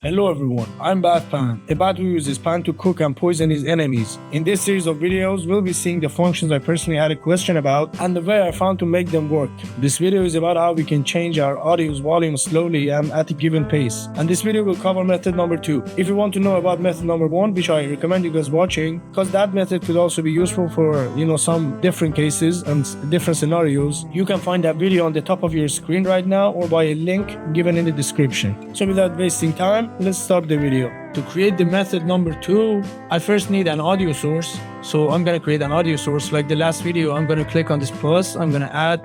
Hello everyone, I'm BatPan, a bat who uses pan to cook and poison his enemies. In this series of videos, we'll be seeing the functions I personally had a question about and the way I found to make them work. This video is about how we can change our audio's volume slowly and at a given pace. And this video will cover method number 2. If you want to know about method number 1, which I recommend you guys watching, because that method could also be useful for some different cases and different scenarios, you can find that video on the top of your screen right now or by a link given in the description. So without wasting time, let's start the video. To create the method number 2, I first need an audio source. So I'm going to create an audio source. Like the last video, I'm going to click on this plus. I'm going to add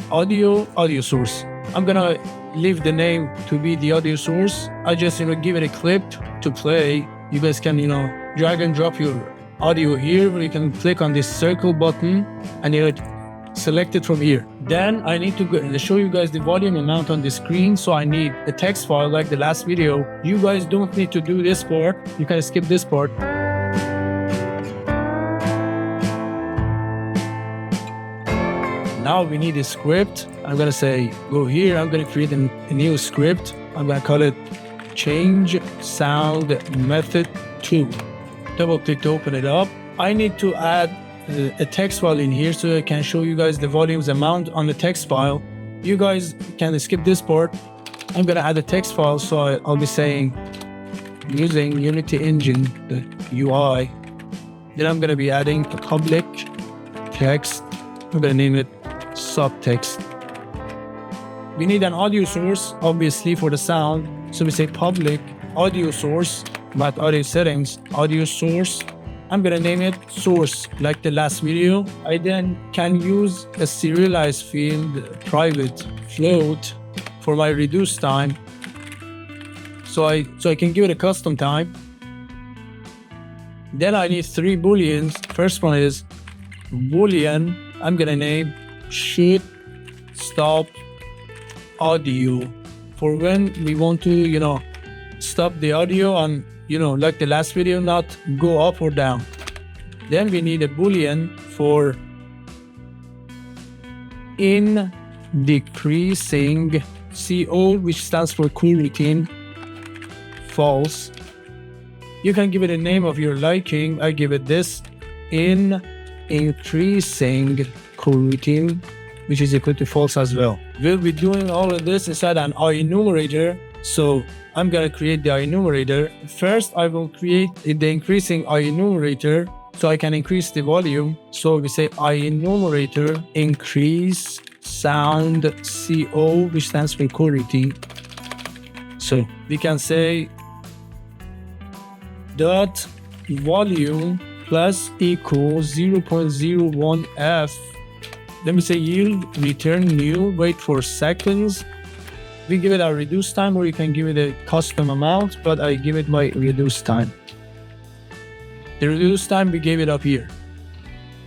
audio source. I'm going to leave the name to be the audio source. I just give it a clip to play. You guys can drag and drop your audio here, where you can click on this circle button and select it from here. Then I need to show you guys the volume amount on the screen. So I need a text file like the last video. You guys don't need to do this part. You can skip this part. Now we need a script. I'm going to say, go here. I'm going to create a new script. I'm going to call it change sound method 2. Double click to open it up. I need to add a text file in here so I can show you guys the volumes amount on the text file. You guys can skip this part. I'm gonna add a text file, so I'll be saying using Unity Engine, the UI. Then I'm gonna be adding a public text. I'm gonna name it subtext. We need an audio source, obviously, for the sound. So we say public audio source, but audio settings, audio source. I'm gonna name it source, like the last video. I then can use a serialized field, private float, for my reduce time. So I can give it a custom time. Then I need 3 booleans. First one is boolean. I'm gonna name should stop audio, for when we want to stop the audio and like the last video, not go up or down. Then we need a boolean for in decreasing CO, which stands for coroutine, false. You can give it a name of your liking. I give it this, in increasing coroutine, which is equal to false as well. We'll be doing all of this inside an enumerator. So I'm going to create the enumerator. First, I will create the increasing enumerator so I can increase the volume. So we say enumerator increase sound CO, which stands for coroutine. So we can say dot volume plus equals 0.01 F. Then we say yield return new, wait for seconds. We give it a reduce time, or you can give it a custom amount, but I give it my reduce time. The reduce time, we gave it up here.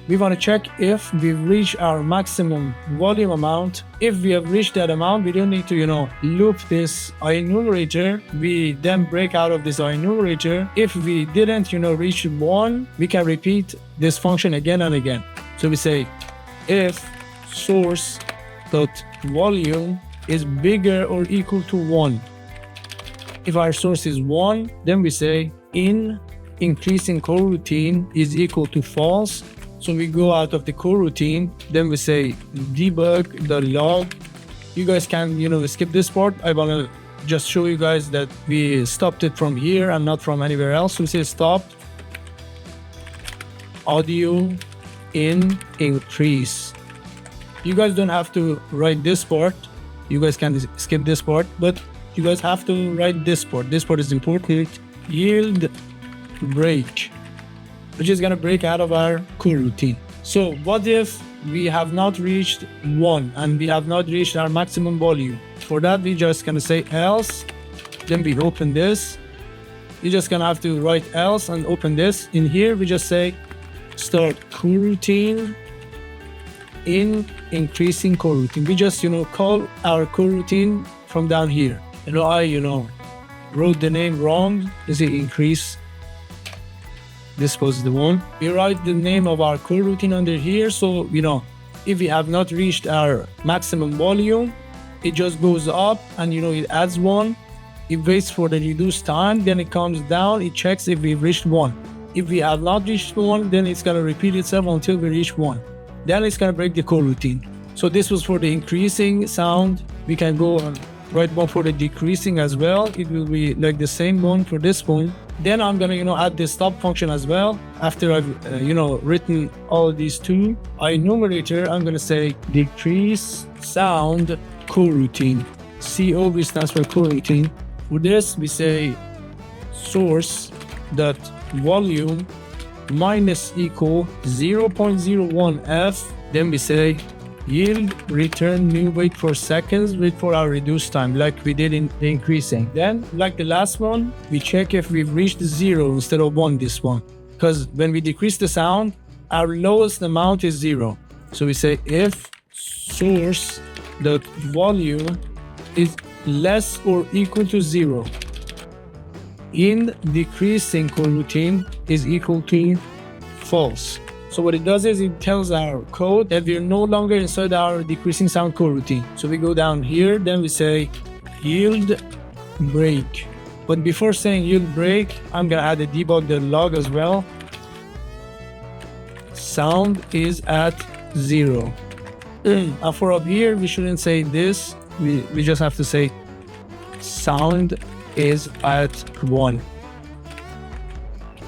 We want to check if we've reached our maximum volume amount. If we have reached that amount, we don't need to, loop this enumerator. We then break out of this enumerator. If we didn't, reach 1, we can repeat this function again and again. So we say if source dot volume is bigger or equal to 1. If our source is 1, then we say in increasing coroutine is equal to false. So we go out of the coroutine, then we say debug the log. You guys can skip this part. I want to just show you guys that we stopped it from here and not from anywhere else. So we say stop audio in increase. You guys don't have to write this part. You guys can skip this part, but you guys have to write this part. This part is important. Yield break, which is gonna break out of our coroutine. So what if we have not reached 1 and we have not reached our maximum volume? For that, we just gonna say else. Then we open this. You're just gonna have to write else and open this. In here, we just say start coroutine in increasing coroutine. We just call our coroutine from down here. I wrote the name wrong. Is it increase? This was the one. We write the name of our coroutine under here. So if we have not reached our maximum volume, it just goes up and it adds 1. it waits for the reduced time, then it comes down, it checks if we've reached 1. If we have not reached 1, then it's gonna repeat itself until we reach 1. Then it's gonna break the coroutine. So this was for the increasing sound. We can go and write one for the decreasing as well. It will be like the same one for this one. Then I'm gonna add the stop function as well. After I've written all of these two, numerator, I'm gonna say decrease sound coroutine. COV stands for coroutine. For this we say source dot volume minus equal 0.01 f. Then we say yield return new wait for seconds, wait for our reduced time, like we did in the increasing. Then, like the last one, we check if we've reached 0 instead of 1, this one. Because when we decrease the sound, our lowest amount is 0. So we say if source the volume is less or equal to 0, in decreasing coroutine is equal to false. So what it does is it tells our code that we're no longer inside our decreasing sound coroutine. So we go down here, then we say yield break. But before saying yield break, I'm gonna add a debug.log as well. Sound is at 0. And for up here, we shouldn't say this. We just have to say sound is at 1.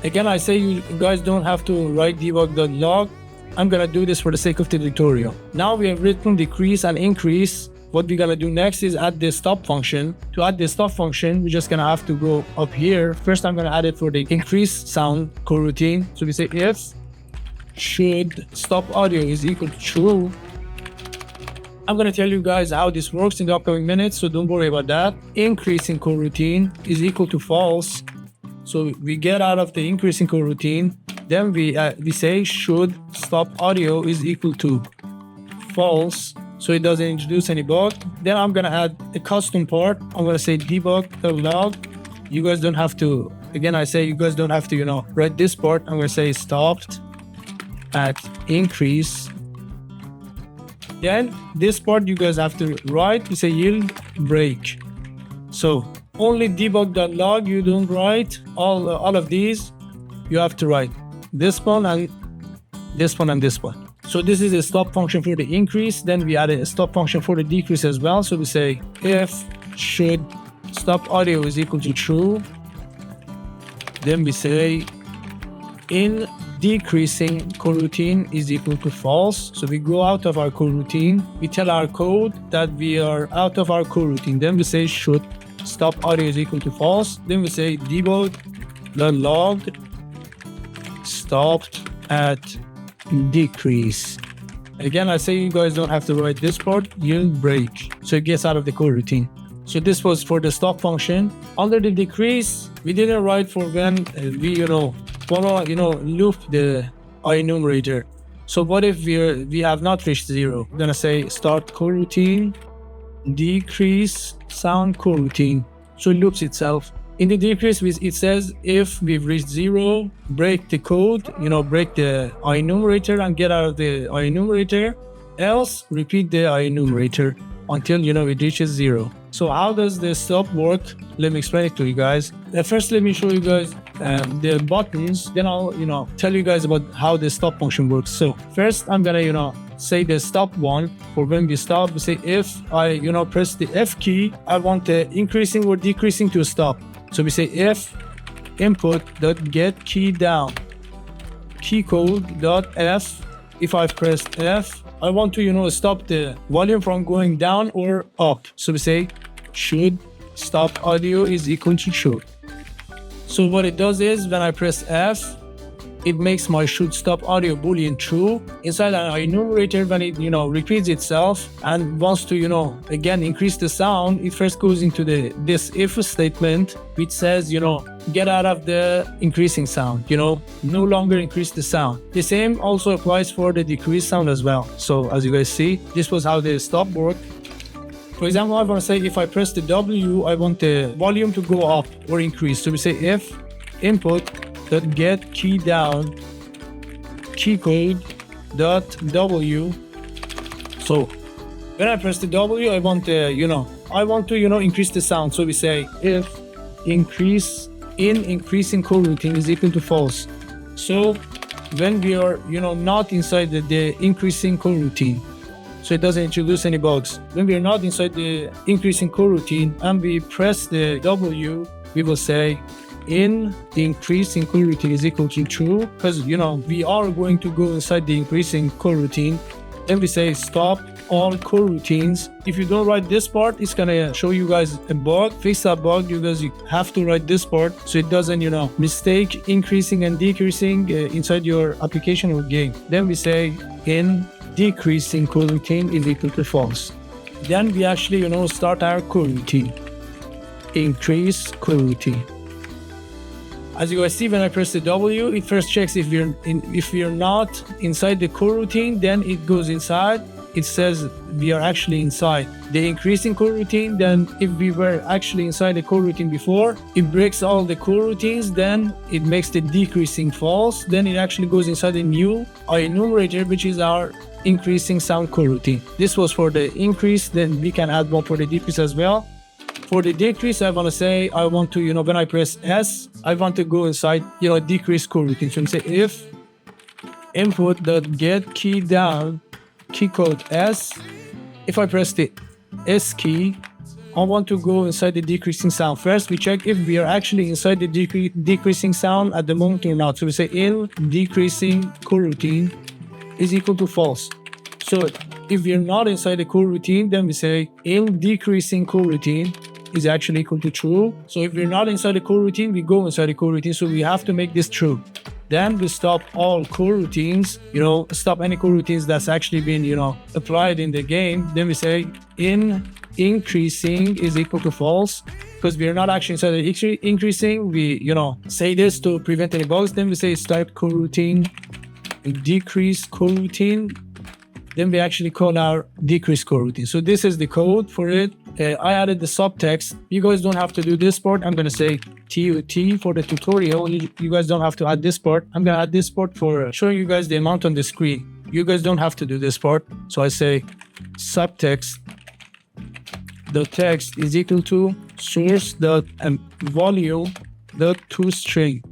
Again, I say you guys don't have to write debug.log. I'm gonna do this for the sake of the tutorial. Now we have written decrease and increase. What we're gonna do next is add the stop function. To add the stop function, we're just gonna have to go up here. First, I'm gonna add it for the increase sound coroutine. So we say if should stop audio is equal to true. I'm gonna tell you guys how this works in the upcoming minutes, so don't worry about that. Increasing coroutine is equal to false. So we get out of the increasing coroutine. Then we say should stop audio is equal to false, so it doesn't introduce any bug. Then I'm gonna add a custom part. I'm gonna say debug.log. You guys don't have to. Again, I say you guys don't have to write this part. I'm gonna say stopped at increase. Then this part you guys have to write. We say yield break. So only debug.log you don't write. All of these you have to write. This one and this one and this one. So this is a stop function for the increase. Then we add a stop function for the decrease as well. So we say if should stop audio is equal to true. Then we say in decreasing coroutine is equal to false. So we go out of our coroutine. We tell our code that we are out of our coroutine. Then we say should stop audio is equal to false. Then we say debug.log stopped at decrease. Again, I say you guys don't have to write this part. Yield break. So it gets out of the coroutine. So this was for the stop function. Under the decrease, we didn't write for when we loop the enumerator. So what if we have not reached 0? We're gonna say start coroutine, decrease sound coroutine. So it loops itself. In the decrease, it says if we've reached 0, break the code, break the enumerator and get out of the enumerator. Else, repeat the enumerator until it reaches 0. So how does the stop work? Let me explain it to you guys. First, let me show you guys the buttons. Then I'll tell you guys about how the stop function works. So first, I'm gonna say the stop one. For when we stop, we say if I press the F key, I want the increasing or decreasing to stop. So we say if input.get key down, key code.f. If I've pressed F, I want to stop the volume from going down or up. So we say should stop audio is equal to true. So what it does is when I press F, it makes my should stop audio boolean true. Inside an enumerator, when it repeats itself and wants to again increase the sound, it first goes into this if statement, which says get out of the increasing sound, no longer increase the sound. The same also applies for the decrease sound as well. So as you guys see, this was how the stop worked. For example, I want to say if I press the W, I want the volume to go up or increase. So we say if input.get key down, key code.w. So when I press the W, I want the I want to, increase the sound. So we say if increasing coroutine is equal to false. So when we are, not inside the increasing coroutine, so it doesn't introduce any bugs. When we are not inside the increasing coroutine and we press the W, we will say in the increasing coroutine is equal to true, because we are going to go inside the increasing coroutine. Then we say stop all coroutines. If you don't write this part, it's gonna show you guys a bug. Fix that bug. You guys have to write this part so it doesn't mistake increasing and decreasing inside your application or game. Then we say in decreasing coroutine is equal to false. Then we actually start our coroutine. Increase coroutine. As you guys see, when I press the W, it first checks if we're not inside the coroutine, then it goes inside. It says we are actually inside the increasing coroutine. Then if we were actually inside the coroutine before, it breaks all the coroutines, then it makes the decreasing false. Then it actually goes inside the new enumerator, which is our increasing sound coroutine. This was for the increase, then we can add one for the decrease as well. For the decrease, I want to say, I want to, when I press S, I want to go inside, decrease coroutine. So we say if input.get key down, key code S. If I press the S key, I want to go inside the decreasing sound. First, we check if we are actually inside the decreasing sound at the moment or not. So we say in decreasing coroutine is equal to false. So if we are not inside the coroutine, then we say in decreasing coroutine is actually equal to true. So if we're not inside the coroutine, we go inside the coroutine. So we have to make this true. Then we stop all coroutines, stop any coroutines that's actually been, applied in the game. Then we say in increasing is equal to false, because we are not actually inside the increasing. We, say this to prevent any bugs. Then we say start coroutine, decrease coroutine. Then we actually call our decrease coroutine. So this is the code for it. I added the subtext. You guys don't have to do this part. I'm going to say TUT for the tutorial. You guys don't have to add this part. I'm going to add this part for showing you guys the amount on the screen. You guys don't have to do this part. So I say subtext. The text is equal to source dot volume dot toString.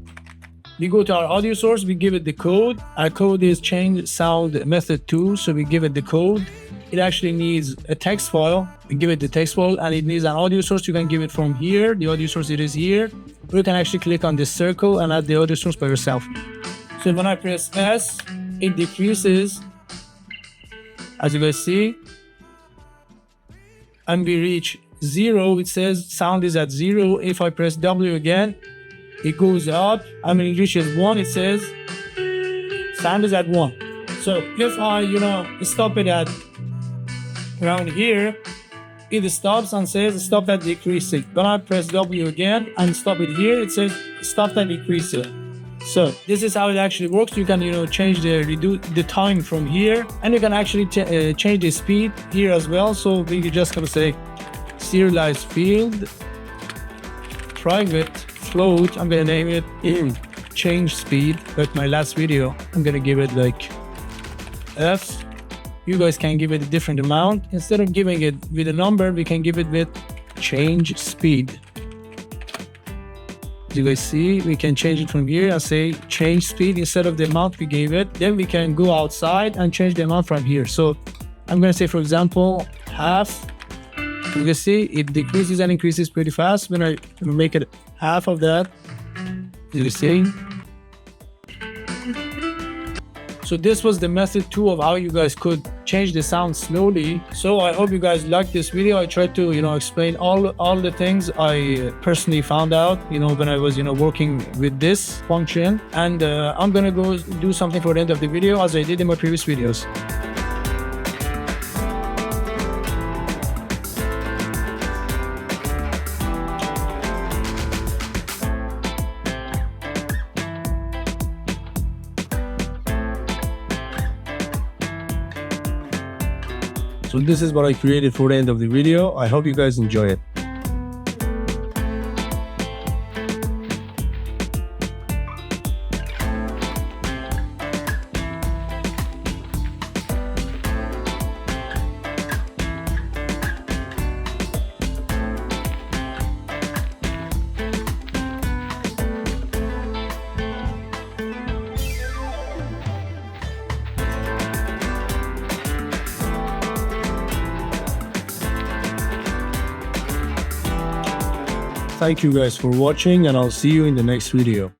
We go to our audio source, we give it the code. Our code is change sound method 2, so we give it the code. It actually needs a text file. We give it the text file, and it needs an audio source. You can give it from here. The audio source, it is here. Or you can actually click on this circle and add the audio source by yourself. So when I press S, it decreases, as you guys see. And we reach 0, it says sound is at 0. If I press W again, it goes up, and when it reaches 1, it says sound is at 1. So if I, stop it at around here, it stops and says stop at decreasing. When I press W again and stop it here, it says stop at decreasing. So this is how it actually works. You can, change reduce the time from here, and you can actually change the speed here as well. So we're just gonna say serialized field, private float. I'm gonna name it in change speed, but my last video I'm gonna give it like F. You guys can give it a different amount. Instead of giving it with a number, we can give it with change speed. As you guys see, we can change it from here and say change speed instead of the amount we gave it. Then we can go outside and change the amount from here. So I'm gonna say, for example, half. You can see it decreases and increases pretty fast. When I make it half of that, you see. So this was the method 2 of how you guys could change the sound slowly. So I hope you guys liked this video. I tried to, explain all the things I personally found out, when I was, working with this function. And I'm gonna go do something for the end of the video as I did in my previous videos. So this is what I created for the end of the video. I hope you guys enjoy it. Thank you guys for watching, and I'll see you in the next video.